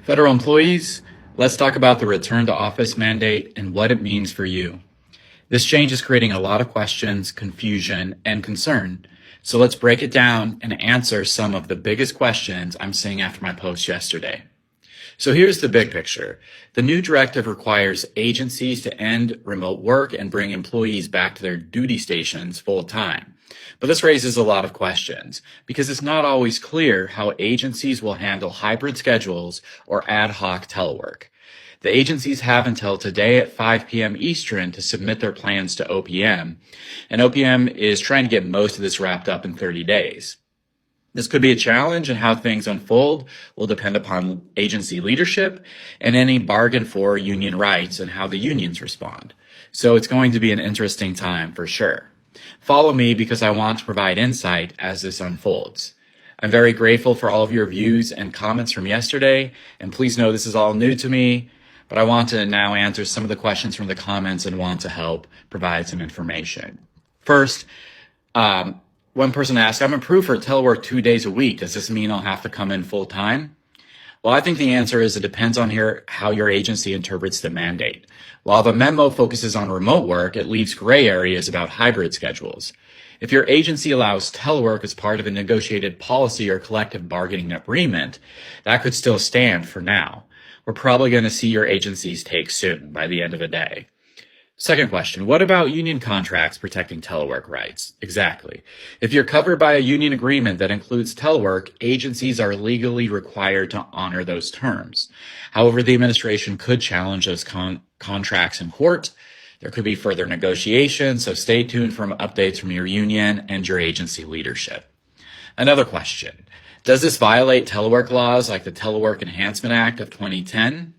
Federal employees, let's talk about the return to office mandate and what it means for you. This change is creating a lot of questions, confusion, and concern. So let's break it down and answer some of the biggest questions I'm seeing after my post yesterday. So here's the big picture. The new directive requires agencies to end remote work and bring employees back to their duty stations full time. But this raises a lot of questions because it's not always clear how agencies will handle hybrid schedules or ad hoc telework. The agencies have until today at 5 p.m. Eastern to submit their plans to OPM, and OPM is trying to get most of this wrapped up in 30 days. This could be a challenge, and how things unfold will depend upon agency leadership and any bargain for union rights and how the unions respond. So it's going to be an interesting time for sure. Follow me because I want to provide insight as this unfolds. I'm very grateful for all of your views and comments from yesterday, and please know this is all new to me, but I want to now answer some of the questions from the comments and want to help provide some information. First, one person asked, I'm approved for telework 2 days a week. Does this mean I'll have to come in full time? Well, I think the answer is it depends on how your agency interprets the mandate. While the memo focuses on remote work, it leaves gray areas about hybrid schedules. If your agency allows telework as part of a negotiated policy or collective bargaining agreement, that could still stand for now. We're probably going to see your agency's take soon by the end of the day. Second question, what about union contracts protecting telework rights? Exactly. If you're covered by a union agreement that includes telework, agencies are legally required to honor those terms. However, the administration could challenge those contracts in court. There could be further negotiations, so stay tuned for updates from your union and your agency leadership. Another question, does this violate telework laws like the Telework Enhancement Act of 2010?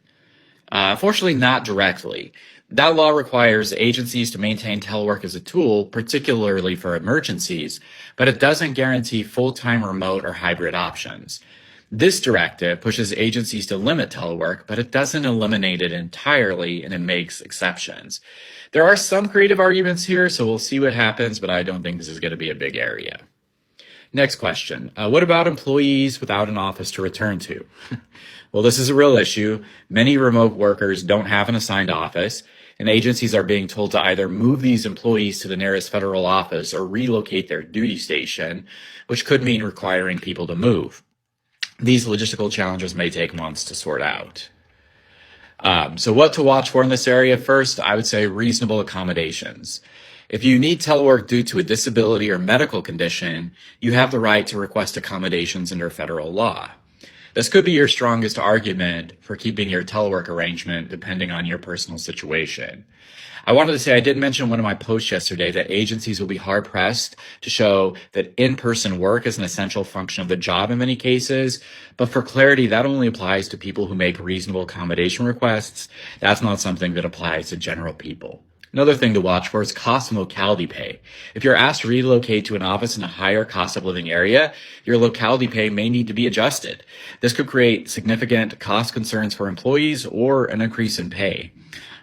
Fortunately, not directly. That law requires agencies to maintain telework as a tool, particularly for emergencies, but it doesn't guarantee full-time remote or hybrid options. This directive pushes agencies to limit telework, but it doesn't eliminate it entirely, and it makes exceptions. There are some creative arguments here, so we'll see what happens, but I don't think this is going to be a big area. Next question. What about employees without an office to return to? Well, this is a real issue. Many remote workers don't have an assigned office, and agencies are being told to either move these employees to the nearest federal office or relocate their duty station, which could mean requiring people to move. These logistical challenges may take months to sort out. So what to watch for in this area? First, I would say reasonable accommodations. If you need telework due to a disability or medical condition, you have the right to request accommodations under federal law. This could be your strongest argument for keeping your telework arrangement depending on your personal situation. I wanted to say I did mention in one of my posts yesterday that agencies will be hard-pressed to show that in-person work is an essential function of the job in many cases, but for clarity, that only applies to people who make reasonable accommodation requests. That's not something that applies to general people. Another thing to watch for is cost and locality pay. If you're asked to relocate to an office in a higher cost of living area, your locality pay may need to be adjusted. This could create significant cost concerns for employees or an increase in pay.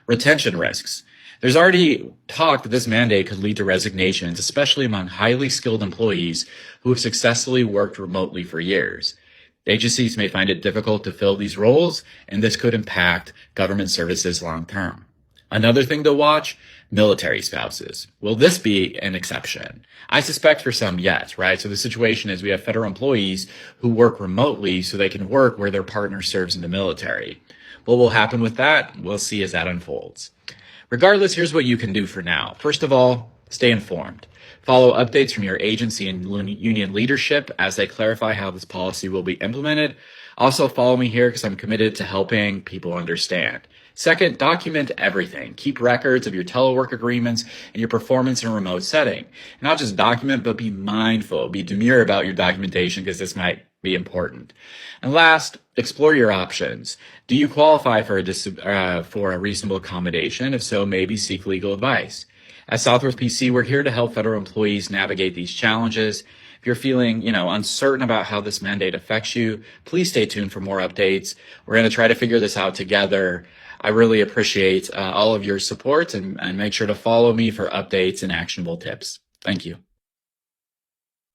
Retention risks. There's already talk that this mandate could lead to resignations, especially among highly skilled employees who have successfully worked remotely for years. Agencies may find it difficult to fill these roles, and this could impact government services long term. Another thing to watch, military spouses. Will this be an exception? I suspect for some, yes, right? So the situation is we have federal employees who work remotely so they can work where their partner serves in the military. What will happen with that? We'll see as that unfolds. Regardless, here's what you can do for now. First of all, stay informed. Follow updates from your agency and union leadership as they clarify how this policy will be implemented. Also, follow me here because I'm committed to helping people understand. Second, document everything. Keep records of your telework agreements and your performance in a remote setting. And not just document, but be mindful. Be demure about your documentation because this might be important. And last, explore your options. Do you qualify for a reasonable accommodation? If so, maybe seek legal advice. At Southworth PC, we're here to help federal employees navigate these challenges. If you're feeling, uncertain about how this mandate affects you, please stay tuned for more updates. We're going to try to figure this out together. I really appreciate all of your support and make sure to follow me for updates and actionable tips. Thank you.